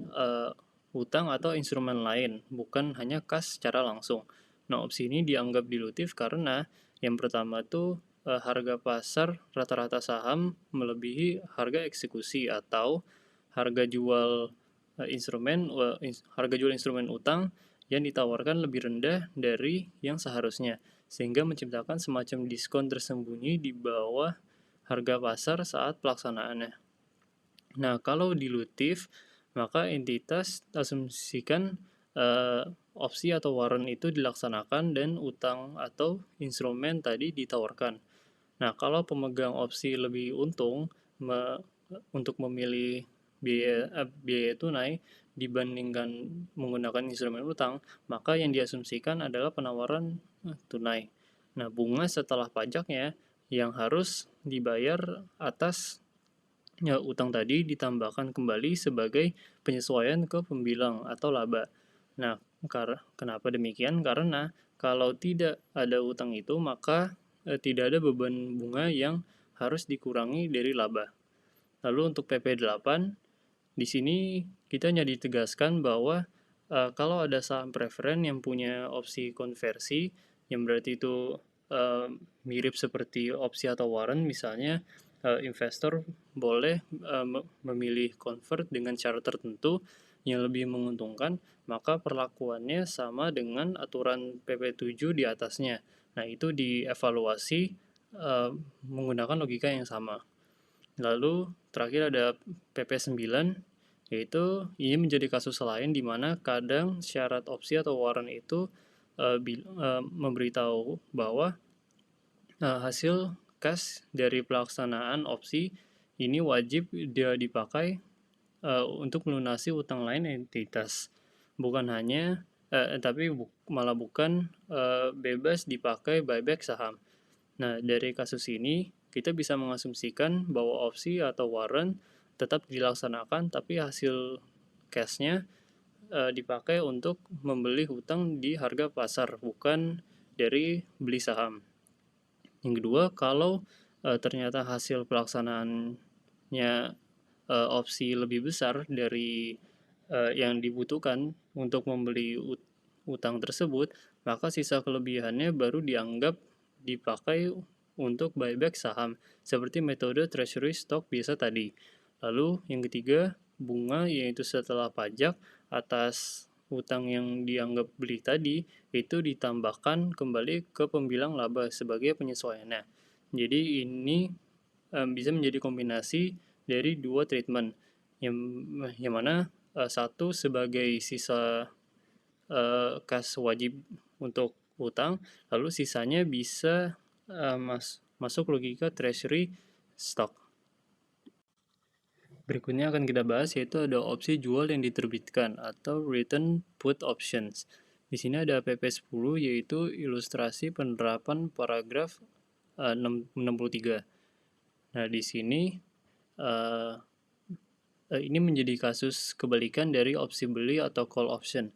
utang atau instrumen lain, bukan hanya kas secara langsung. Nah, opsi ini dianggap dilutif karena yang pertama tuh harga pasar rata-rata saham melebihi harga eksekusi atau harga jual harga jual instrumen utang yang ditawarkan lebih rendah dari yang seharusnya, sehingga menciptakan semacam diskon tersembunyi di bawah harga pasar saat pelaksanaannya. Nah, kalau dilutif, maka entitas asumsikan opsi atau warrant itu dilaksanakan dan utang atau instrumen tadi ditawarkan. Nah, kalau pemegang opsi lebih untung untuk memilih biaya tunai dibandingkan menggunakan instrumen utang, maka yang diasumsikan adalah penawaran tunai. Nah, bunga setelah pajaknya yang harus dibayar atas utang tadi ditambahkan kembali sebagai penyesuaian ke pembilang atau laba. Nah, kenapa demikian? Karena kalau tidak ada utang itu, maka tidak ada beban bunga yang harus dikurangi dari laba. Lalu untuk PP8, di sini kita hanya ditegaskan bahwa kalau ada saham preferen yang punya opsi konversi, yang berarti itu mirip seperti opsi atau warrant, misalnya investor boleh memilih convert dengan cara tertentu yang lebih menguntungkan, maka perlakuannya sama dengan aturan PP7 di atasnya. Nah, itu dievaluasi menggunakan logika yang sama. Lalu terakhir ada PP9, yaitu ini menjadi kasus lain di mana kadang syarat opsi atau warrant itu memberitahu bahwa hasil cash dari pelaksanaan opsi ini wajib dia dipakai untuk melunasi utang lain entitas, bukan hanya tapi malah bukan bebas dipakai buyback saham. Nah, dari kasus ini kita bisa mengasumsikan bahwa opsi atau warrant tetap dilaksanakan, tapi hasil cashnya dipakai untuk membeli hutang di harga pasar, bukan dari beli saham. Yang kedua, kalau ternyata hasil pelaksanaannya opsi lebih besar dari yang dibutuhkan untuk membeli utang tersebut, maka sisa kelebihannya baru dianggap dipakai untuk buyback saham, seperti metode treasury stock biasa tadi. Lalu yang ketiga, bunga, yaitu setelah pajak atas utang yang dianggap beli tadi, itu ditambahkan kembali ke pembilang laba sebagai penyesuaiannya. Jadi ini bisa menjadi kombinasi dari dua treatment, yang mana satu sebagai sisa kas wajib untuk utang, lalu sisanya bisa masuk logika treasury stock. Berikutnya akan kita bahas yaitu ada opsi jual yang diterbitkan atau written put options. Di sini ada PP10 yaitu ilustrasi penerapan paragraf 63. Nah, di sini uh, ini menjadi kasus kebalikan dari opsi beli atau call option.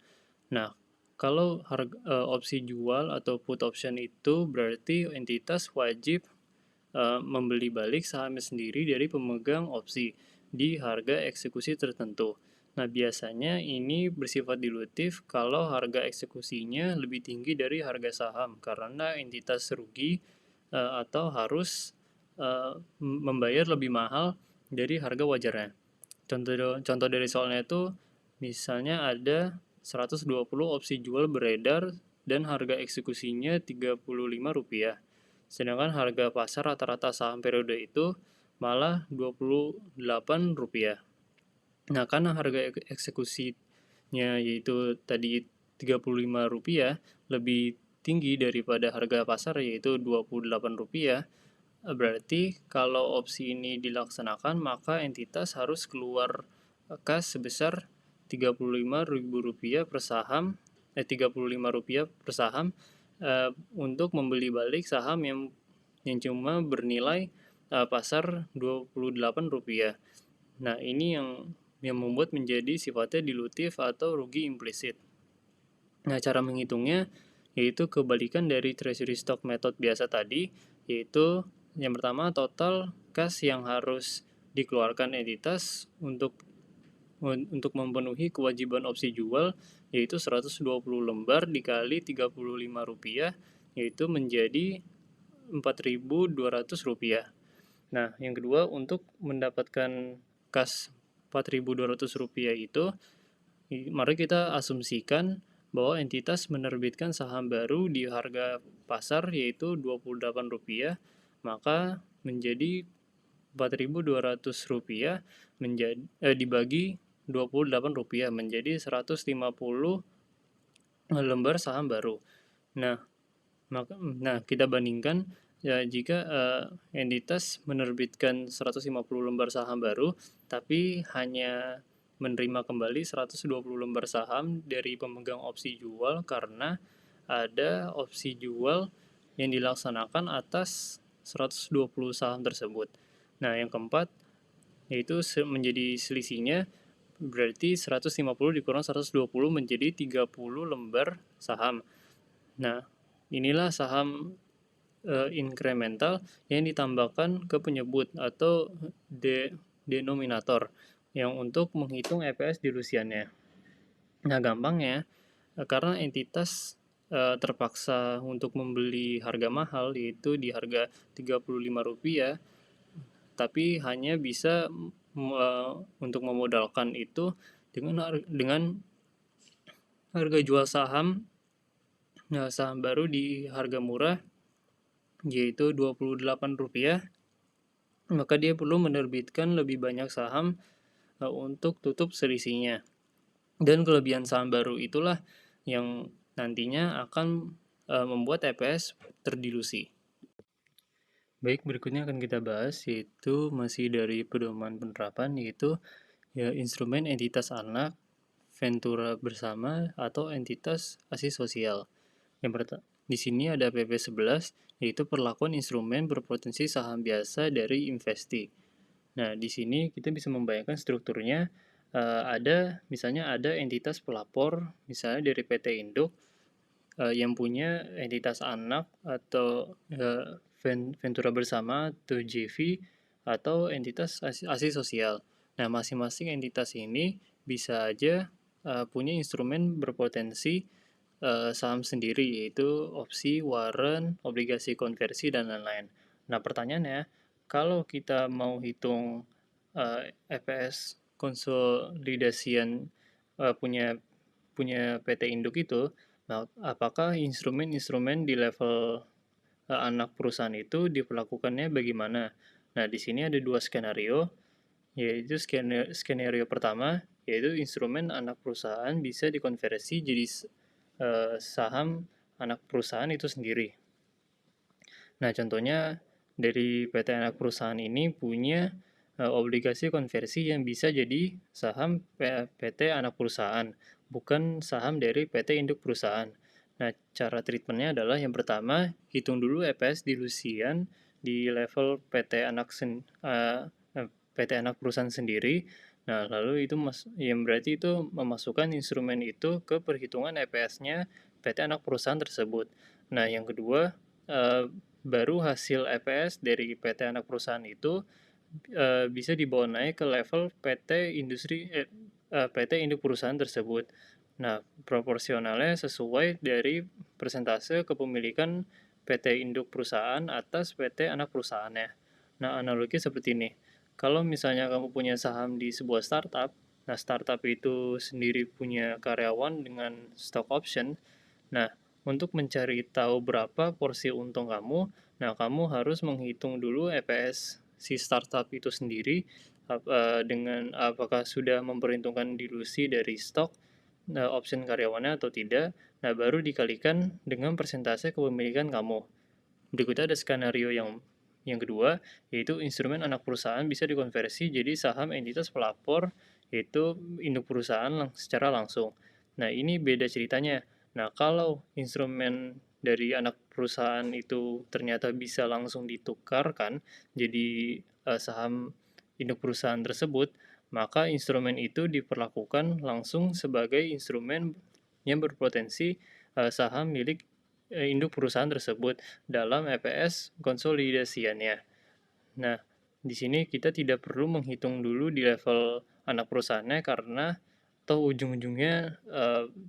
Nah, kalau opsi jual atau put option itu berarti entitas wajib membeli balik sahamnya sendiri dari pemegang opsi di harga eksekusi tertentu. Nah, biasanya ini bersifat dilutif kalau harga eksekusinya lebih tinggi dari harga saham karena entitas rugi atau harus membayar lebih mahal dari harga wajarnya. Contoh dari soalnya itu misalnya ada 120 opsi jual beredar dan harga eksekusinya Rp35. Sedangkan harga pasar rata-rata saham periode itu malah Rp28. Nah, karena harga eksekusinya yaitu tadi Rp35 lebih tinggi daripada harga pasar yaitu Rp28, berarti kalau opsi ini dilaksanakan maka entitas harus keluar kas sebesar Rp35.000 per saham, Rp35 per saham untuk membeli balik saham yang cuma bernilai pasar Rp28. Nah, ini yang membuat menjadi sifatnya dilutif atau rugi implisit. Nah, cara menghitungnya yaitu kebalikan dari treasury stock method biasa tadi, yaitu yang pertama total kas yang harus dikeluarkan entitas untuk memenuhi kewajiban opsi jual, yaitu 120 lembar dikali Rp35, yaitu menjadi Rp4.200. Nah, yang kedua, untuk mendapatkan kas Rp4.200 itu, mari kita asumsikan bahwa entitas menerbitkan saham baru di harga pasar yaitu Rp28, maka menjadi Rp4.200 dibagi Rp28 menjadi 150 lembar saham baru. Nah, kita bandingkan ya, jika entitas menerbitkan 150 lembar saham baru tapi hanya menerima kembali 120 lembar saham dari pemegang opsi jual karena ada opsi jual yang dilaksanakan atas 120 saham tersebut. Nah, yang keempat yaitu menjadi selisihnya berarti 150 dikurang 120 menjadi 30 lembar saham. Nah, inilah saham incremental yang ditambahkan ke penyebut atau denominator yang untuk menghitung EPS dilusiannya. Nah, gampangnya karena entitas terpaksa untuk membeli harga mahal yaitu di harga Rp35, tapi hanya bisa untuk memodalkan itu dengan harga jual saham baru di harga murah yaitu Rp28, maka dia perlu menerbitkan lebih banyak saham untuk tutup selisihnya. Dan kelebihan saham baru itulah yang nantinya akan membuat EPS terdilusi. Baik, berikutnya akan kita bahas yaitu masih dari pedoman penerapan yaitu ya instrumen entitas anak, ventura bersama atau entitas asosial. Di sini ada PP 11 yaitu perlakuan instrumen berpotensi saham biasa dari investee. Nah, di sini kita bisa membayangkan strukturnya misalnya ada entitas pelapor misalnya dari PT Induk yang punya entitas anak atau ventura bersama atau JV atau entitas asosial. Nah, masing-masing entitas ini bisa aja punya instrumen berpotensi saham sendiri yaitu opsi, warrant, obligasi konversi dan lain-lain. Nah, pertanyaannya, kalau kita mau hitung EPS konsolidasian punya PT Induk itu, nah, apakah instrumen-instrumen di level anak perusahaan itu diperlakukannya bagaimana? Nah, di sini ada dua skenario, yaitu skenario pertama, yaitu instrumen anak perusahaan bisa dikonversi jadi saham anak perusahaan itu sendiri. Nah, contohnya dari PT anak perusahaan ini punya obligasi konversi yang bisa jadi saham PT anak perusahaan, bukan saham dari PT induk perusahaan. Nah, cara treatmentnya adalah yang pertama, hitung dulu EPS dilusian di level PT anak perusahaan sendiri. Nah, lalu itu yang berarti itu memasukkan instrumen itu ke perhitungan EPS-nya PT anak perusahaan tersebut. Nah, yang kedua, baru hasil EPS dari PT anak perusahaan itu bisa dibawa naik ke level PT induk perusahaan tersebut. Nah, proporsionalnya sesuai dari persentase kepemilikan PT induk perusahaan atas PT anak perusahaannya. Nah, analogi seperti ini. Kalau misalnya kamu punya saham di sebuah startup, nah startup itu sendiri punya karyawan dengan stock option. Nah, untuk mencari tahu berapa porsi untung kamu, nah kamu harus menghitung dulu EPS si startup itu sendiri dengan apakah sudah memperhitungkan dilusi dari stok option karyawannya atau tidak. Nah, baru dikalikan dengan persentase kepemilikan kamu. Berikutnya ada skenario yang kedua, yaitu instrumen anak perusahaan bisa dikonversi jadi saham entitas pelapor, yaitu induk perusahaan secara langsung. Nah, ini beda ceritanya. Nah, kalau instrumen dari anak perusahaan itu ternyata bisa langsung ditukarkan jadi saham induk perusahaan tersebut, maka instrumen itu diperlakukan langsung sebagai instrumen yang berpotensi saham milik induk perusahaan tersebut dalam EPS konsolidasiannya. Nah, di sini kita tidak perlu menghitung dulu di level anak perusahaannya karena atau ujung-ujungnya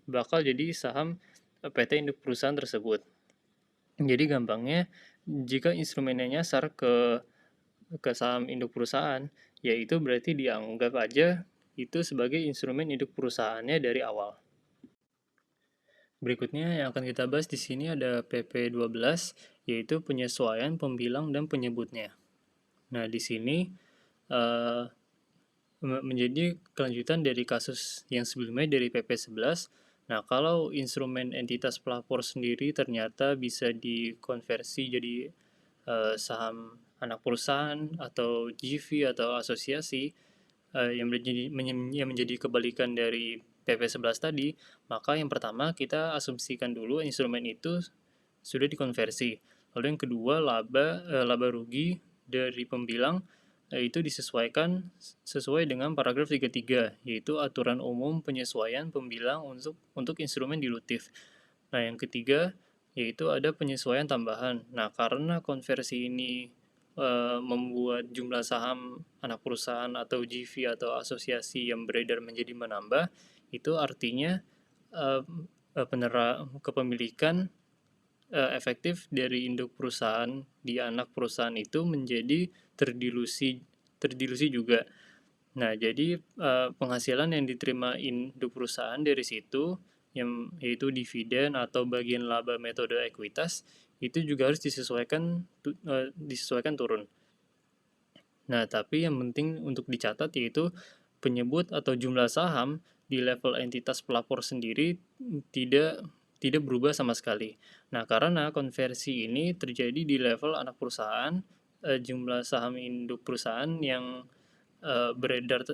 bakal jadi saham PT induk perusahaan tersebut. Jadi gampangnya, jika instrumennya nyasar ke saham induk perusahaan, yaitu berarti dianggap aja itu sebagai instrumen induk perusahaannya dari awal. Berikutnya yang akan kita bahas di sini ada PP12, yaitu penyesuaian pembilang dan penyebutnya. Nah, di sini uh, menjadi kelanjutan dari kasus yang sebelumnya dari PP11. Nah, kalau instrumen entitas pelapor sendiri ternyata bisa dikonversi jadi saham anak perusahaan atau JV atau asosiasi, yang menjadi kebalikan dari PP11 tadi, maka yang pertama kita asumsikan dulu instrumen itu sudah dikonversi. Lalu yang kedua, laba rugi dari pembilang itu disesuaikan sesuai dengan paragraf 33, yaitu aturan umum penyesuaian pembilang untuk instrumen dilutif. Nah, yang ketiga yaitu ada penyesuaian tambahan. Nah, karena konversi ini membuat jumlah saham anak perusahaan atau JV atau asosiasi yang beredar menjadi menambah, itu artinya kepemilikan efektif dari induk perusahaan di anak perusahaan itu menjadi terdilusi juga. Nah, jadi penghasilan yang diterima induk perusahaan dari situ, yaitu dividen atau bagian laba metode ekuitas, itu juga harus disesuaikan turun. Nah, tapi yang penting untuk dicatat yaitu penyebut atau jumlah saham di level entitas pelapor sendiri tidak tidak berubah sama sekali. Nah, karena konversi ini terjadi di level anak perusahaan, jumlah saham induk perusahaan yang beredar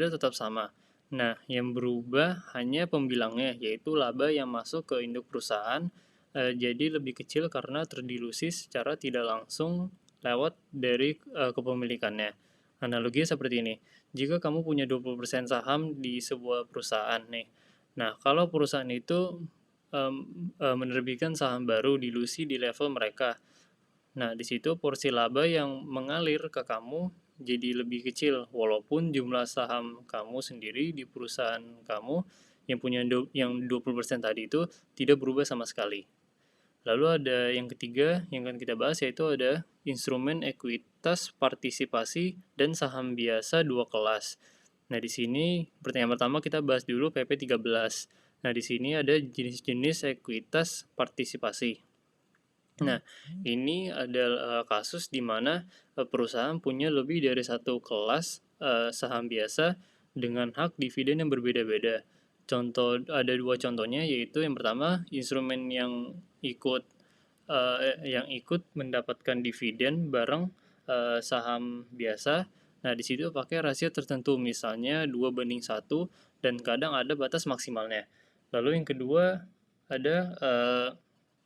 tetap sama. Nah, yang berubah hanya pembilangnya, yaitu laba yang masuk ke induk perusahaan jadi lebih kecil karena terdilusi secara tidak langsung lewat dari kepemilikannya. Analoginya seperti ini. Jika kamu punya 20% saham di sebuah perusahaan nih. Nah, kalau perusahaan itu menerbitkan saham baru dilusi di level mereka. Nah, di situ porsi laba yang mengalir ke kamu jadi lebih kecil, walaupun jumlah saham kamu sendiri di perusahaan kamu yang punya yang 20% tadi itu tidak berubah sama sekali. Lalu ada yang ketiga yang akan kita bahas yaitu ada instrumen ekuitas partisipasi dan saham biasa dua kelas. Nah, di sini pertanyaan pertama kita bahas dulu PP13. Nah, di sini ada jenis-jenis ekuitas partisipasi. Nah, ini adalah kasus di mana perusahaan punya lebih dari satu kelas saham biasa dengan hak dividen yang berbeda-beda. Ada dua contohnya, yaitu yang pertama instrumen yang ikut mendapatkan dividen bareng saham biasa. Nah, di situ pakai rasio tertentu, misalnya 2:1 dan kadang ada batas maksimalnya. Lalu yang kedua ada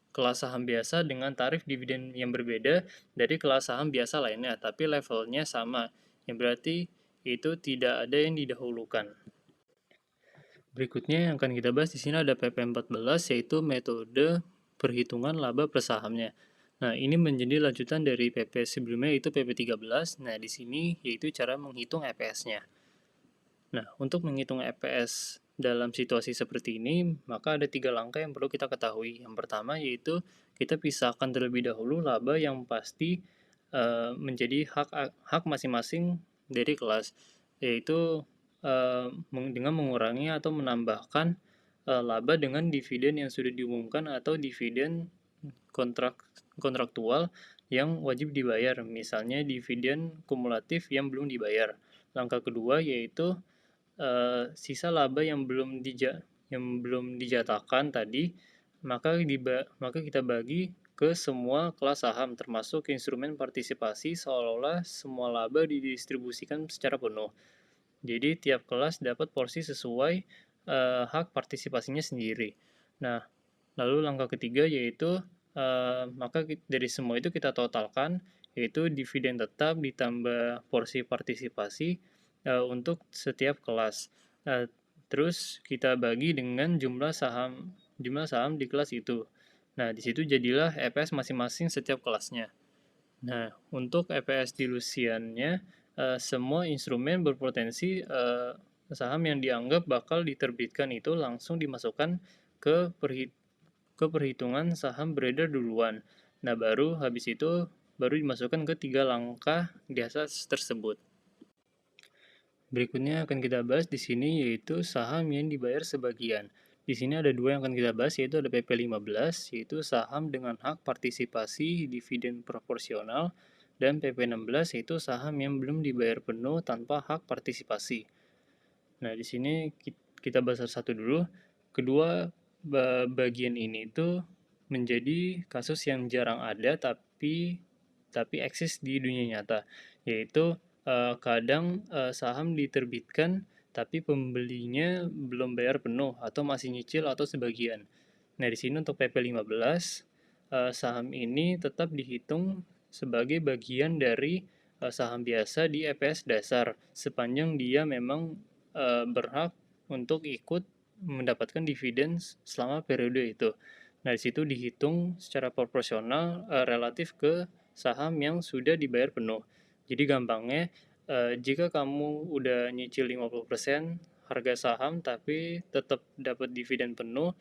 kelas saham biasa dengan tarif dividen yang berbeda dari kelas saham biasa lainnya, tapi levelnya sama, yang berarti itu tidak ada yang didahulukan. Berikutnya yang akan kita bahas di sini ada PP14, yaitu metode perhitungan laba per sahamnya. Nah, ini menjadi lanjutan dari PP sebelumnya, yaitu PP13. Nah, di sini yaitu cara menghitung EPS-nya. Nah, untuk menghitung EPS dalam situasi seperti ini, maka ada 3 langkah yang perlu kita ketahui. Yang pertama yaitu kita pisahkan terlebih dahulu laba yang pasti menjadi hak masing-masing dari kelas, yaitu dengan mengurangi atau menambahkan laba dengan dividen yang sudah diumumkan atau dividen kontraktual yang wajib dibayar, misalnya dividen kumulatif yang belum dibayar. Langkah kedua yaitu sisa laba yang belum dijatakan tadi, maka kita bagi ke semua kelas saham termasuk instrumen partisipasi, seolah-olah semua laba didistribusikan secara penuh. Jadi tiap kelas dapat porsi sesuai hak partisipasinya sendiri. Nah, lalu langkah ketiga yaitu maka dari semua itu kita totalkan, yaitu dividen tetap ditambah porsi partisipasi untuk setiap kelas. Terus kita bagi dengan jumlah saham di kelas itu. Nah, di situ jadilah EPS masing-masing setiap kelasnya. Nah, untuk EPS dilusiannya, semua instrumen berpotensi saham yang dianggap bakal diterbitkan itu langsung dimasukkan ke perhitungan saham beredar duluan. Nah, habis itu baru dimasukkan ke 3 langkah di atas tersebut. Berikutnya akan kita bahas di sini yaitu saham yang dibayar sebagian. Di sini ada 2 yang akan kita bahas, yaitu ada PP15 yaitu saham dengan hak partisipasi dividen proporsional, dan PP16 yaitu saham yang belum dibayar penuh tanpa hak partisipasi. Nah, di sini kita bahas satu dulu. Kedua bagian ini itu menjadi kasus yang jarang ada tapi eksis di dunia nyata, yaitu kadang saham diterbitkan tapi pembelinya belum bayar penuh atau masih nyicil atau sebagian. Nah, di sini untuk PP15 saham ini tetap dihitung sebagai bagian dari saham biasa di EPS dasar sepanjang dia memang berhak untuk ikut mendapatkan dividen selama periode itu. Nah, di situ dihitung secara proporsional relatif ke saham yang sudah dibayar penuh. Jadi gampangnya, jika kamu udah nyicil 50% harga saham tapi tetap dapat dividen penuh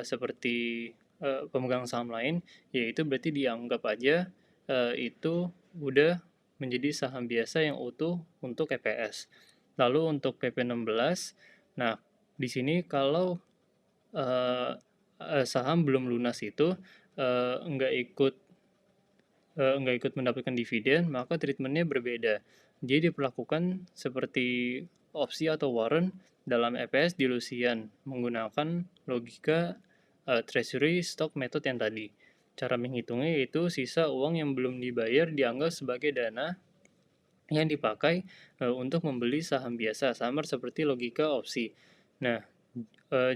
seperti pemegang saham lain, yaitu berarti dianggap aja itu udah menjadi saham biasa yang utuh untuk EPS. Lalu untuk PP16, nah di sini kalau saham belum lunas itu nggak ikut mendapatkan dividen, maka treatmentnya berbeda. Jadi diperlakukan seperti opsi atau warrant dalam EPS dilusian menggunakan logika treasury stock method yang tadi. Cara menghitungnya yaitu sisa uang yang belum dibayar dianggap sebagai dana yang dipakai untuk membeli saham biasa, sama seperti logika opsi. Nah,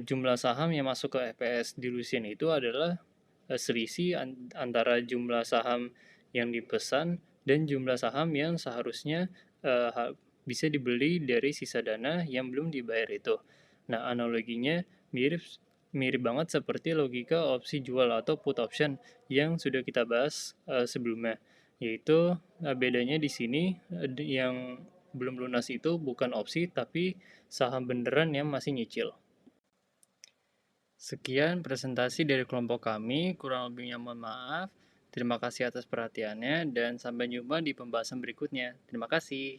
jumlah saham yang masuk ke EPS dilusian itu adalah selisih antara jumlah saham yang dipesan dan jumlah saham yang seharusnya bisa dibeli dari sisa dana yang belum dibayar itu. Nah, analoginya mirip banget seperti logika opsi jual atau put option yang sudah kita bahas sebelumnya. Yaitu bedanya di sini yang belum lunas itu bukan opsi tapi saham beneran yang masih nyicil. Sekian presentasi dari kelompok kami, kurang lebihnya mohon maaf. Terima kasih atas perhatiannya dan sampai jumpa di pembahasan berikutnya. Terima kasih.